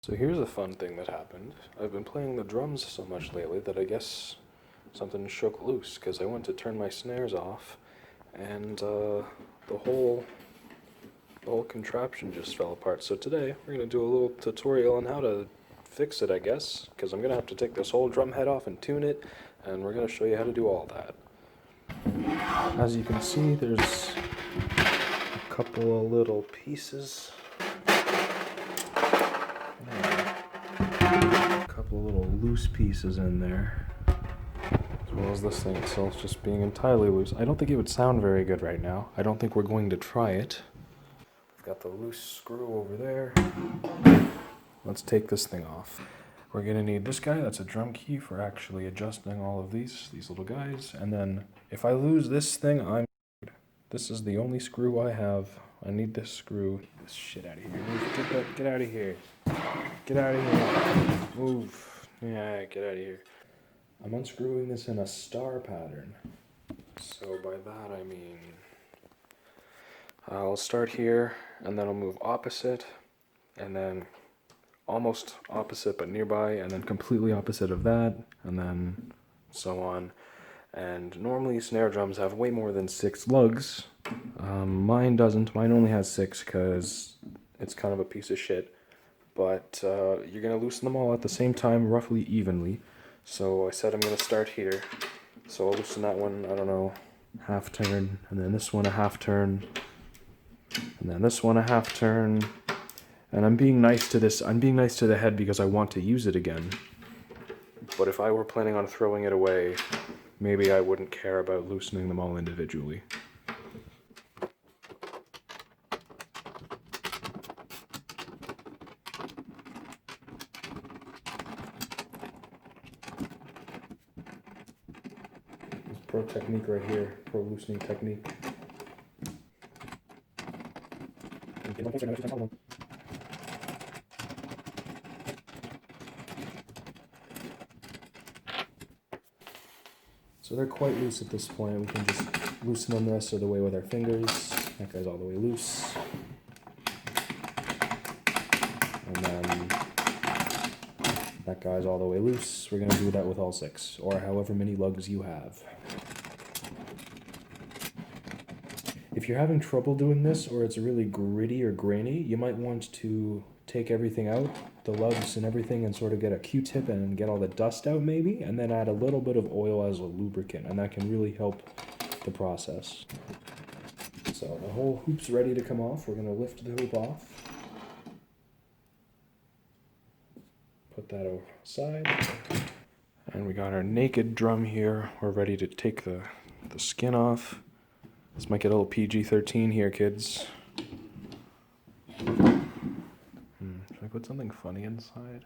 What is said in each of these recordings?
So here's a fun thing that happened. I've been playing the drums so much lately that I guess something shook loose because I went to turn my snares off and the whole contraption just fell apart. So today we're going to do a little tutorial on how to fix it, I guess, because I'm going to have to take this whole drum head off and tune it, and we're going to show you how to do all that. As you can see, there's a couple of little pieces. A couple of little loose pieces in there, as well as this thing itself just being entirely loose. I don't think it would sound very good right now. I don't think we're going to try it. We've got the loose screw over there. Let's take this thing off. We're gonna need this guy. That's a drum key for actually adjusting all of these little guys. And then if I lose this thing, this is the only screw I have. I need this screw. Get this shit out of here. Get out of here. Get out of here. Move. Yeah, get out of here. I'm unscrewing this in a star pattern. So by that I mean I'll start here and then I'll move opposite and then almost opposite but nearby and then completely opposite of that and then so on. And normally snare drums have way more than 6 lugs. Mine doesn't. Mine only has 6 because it's kind of a piece of shit. But you're going to loosen them all at the same time, roughly evenly. So I said I'm going to start here. So I'll loosen that one, I don't know, half turn, and then this one a half turn, and then this one a half turn. And I'm being nice to this. I'm being nice to the head because I want to use it again. But if I were planning on throwing it away, maybe I wouldn't care about loosening them all individually. Pro technique right here, pro loosening technique. So they're quite loose at this point. We can just loosen them the rest of the way with our fingers. That guy's all the way loose. And then that guy's all the way loose. We're going to do that with all 6, or however many lugs you have. If you're having trouble doing this, or it's really gritty or grainy, you might want to take everything out, the lugs and everything, and sort of get a Q-tip and get all the dust out maybe, and then add a little bit of oil as a lubricant, and that can really help the process. So the whole hoop's ready to come off. We're going to lift the hoop off. Put that aside. And we got our naked drum here. We're ready to take the skin off. This might get a little PG-13 here, kids. Should I put something funny inside?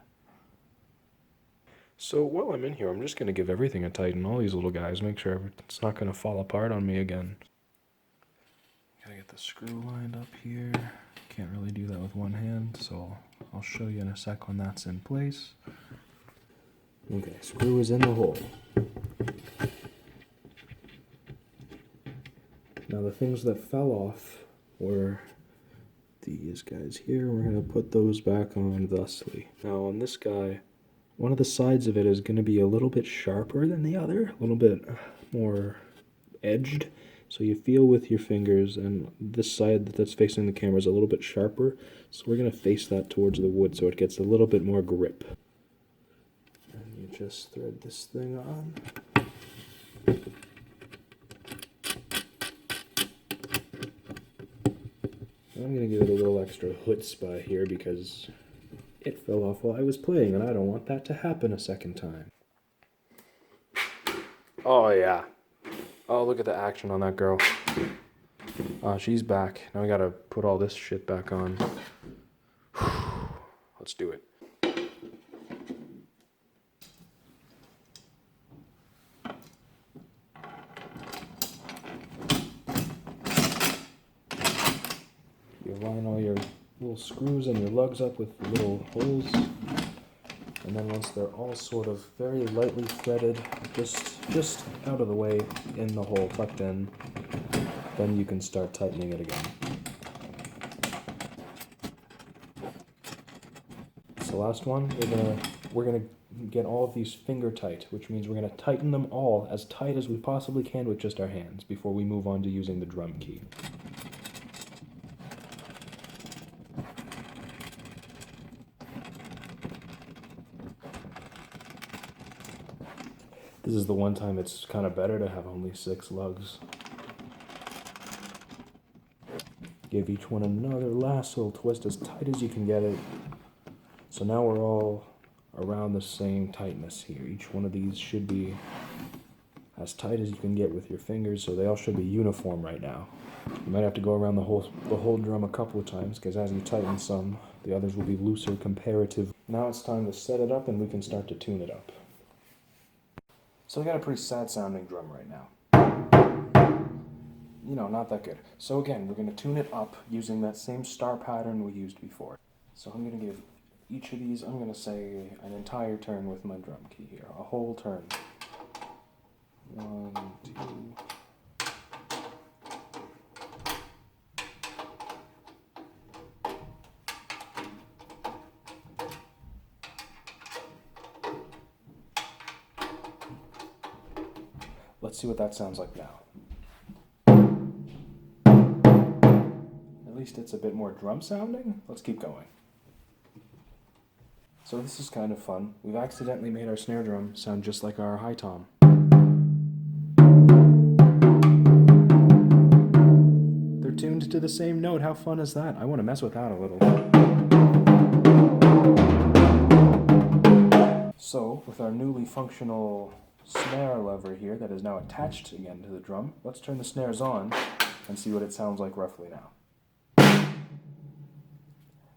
So while I'm in here, I'm just going to give everything a tighten, all these little guys, make sure it's not going to fall apart on me again. Gotta get the screw lined up here. Can't really do that with one hand, so I'll show you in a sec when that's in place. Okay, screw is in the hole. Now the things that fell off were these guys here. We're going to put those back on thusly. Now on this guy, one of the sides of it is going to be a little bit sharper than the other, a little bit more edged. So you feel with your fingers, and this side that's facing the camera is a little bit sharper. So we're going to face that towards the wood so it gets a little bit more grip. And you just thread this thing on. I'm going to give it a little extra chutzpah here because it fell off while I was playing, and I don't want that to happen a second time. Oh, yeah. Oh, look at the action on that girl. She's back. Now we gotta put all this shit back on. Let's do it. You line all your little screws and your lugs up with little holes. And then once they're all sort of very lightly threaded, just out of the way in the hole, tucked in, then you can start tightening it again. the last one, we're gonna get all of these finger tight, which means we're gonna tighten them all as tight as we possibly can with just our hands before we move on to using the drum key. This is the one time it's kind of better to have only 6 lugs. Give each one another last little twist as tight as you can get it. So now we're all around the same tightness here. Each one of these should be as tight as you can get with your fingers, so they all should be uniform right now. You might have to go around the whole drum a couple of times, because as you tighten some, the others will be looser comparatively. Now it's time to set it up and we can start to tune it up. So I got a pretty sad sounding drum right now. You know, not that good. So again, we're going to tune it up using that same star pattern we used before. So I'm going to give each of these, I'm going to say an entire turn with my drum key here. A whole turn. 1, 2. Let's see what that sounds like now. At least it's a bit more drum sounding. Let's keep going. So this is kind of fun. We've accidentally made our snare drum sound just like our high tom. They're tuned to the same note. How fun is that? I want to mess with that a little. So, with our newly functional snare lever here that is now attached again to the drum, let's turn the snares on and see what it sounds like roughly now.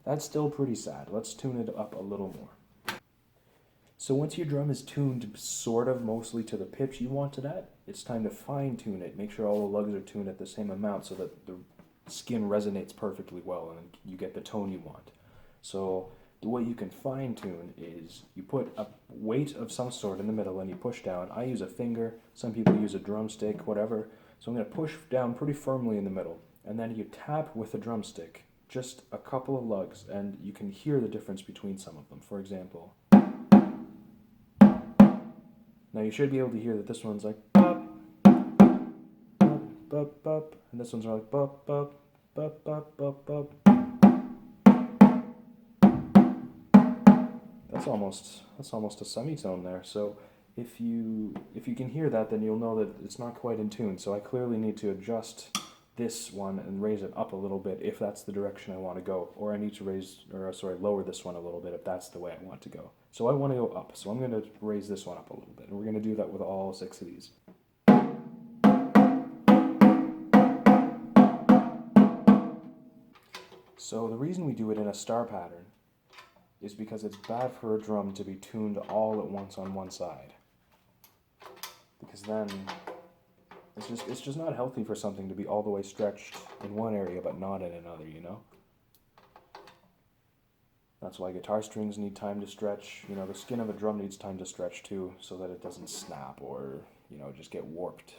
That's still pretty sad. Let's tune it up a little more. So once your drum is tuned sort of mostly to the pitch you want it at, it's time to fine tune it. Make sure all the lugs are tuned at the same amount so that the skin resonates perfectly well and you get the tone you want. So the way you can fine tune is you put a weight of some sort in the middle and you push down. I use a finger, some people use a drumstick, whatever. So I'm going to push down pretty firmly in the middle and then you tap with the drumstick just a couple of lugs and you can hear the difference between some of them. For example, now you should be able to hear that this one's like bop, bop, bop, bop, and this one's like bop, bop, bop, bop, bop, bop. That's almost a semitone there. So if you can hear that, then you'll know that it's not quite in tune. So I clearly need to adjust this one and raise it up a little bit if that's the direction I want to go, or I need to lower this one a little bit if that's the way I want to go. So I want to go up, so I'm going to raise this one up a little bit, and we're going to do that with all 6 of these. So the reason we do it in a star pattern is because it's bad for a drum to be tuned all at once on one side, because then it's just not healthy for something to be all the way stretched in one area but not in another, you know? That's why guitar strings need time to stretch. You know, the skin of a drum needs time to stretch too, so that it doesn't snap or, you know, just get warped.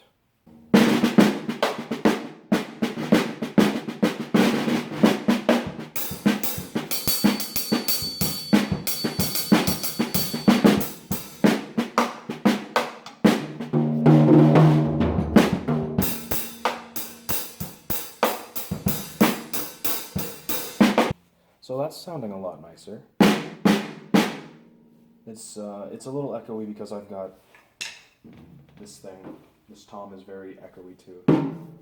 So that's sounding a lot nicer. It's a little echoey because I've got this thing. This tom is very echoey too.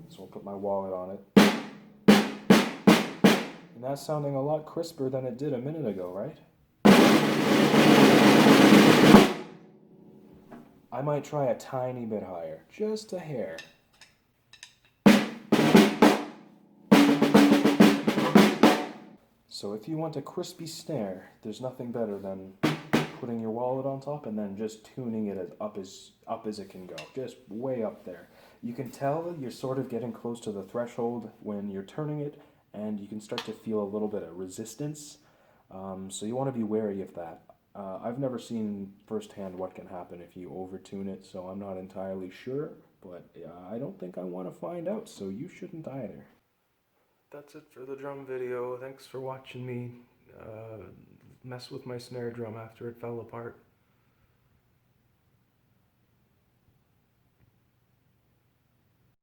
So I'll put my wallet on it. And that's sounding a lot crisper than it did a minute ago, right? I might try a tiny bit higher, just a hair. So if you want a crispy snare, there's nothing better than putting your wallet on top and then just tuning it as up as it can go, just way up there. You can tell that you're sort of getting close to the threshold when you're turning it, and you can start to feel a little bit of resistance. So you want to be wary of that. I've never seen firsthand what can happen if you over-tune it, so I'm not entirely sure, but I don't think I want to find out, so you shouldn't either. That's it for the drum video. Thanks for watching me mess with my snare drum after it fell apart.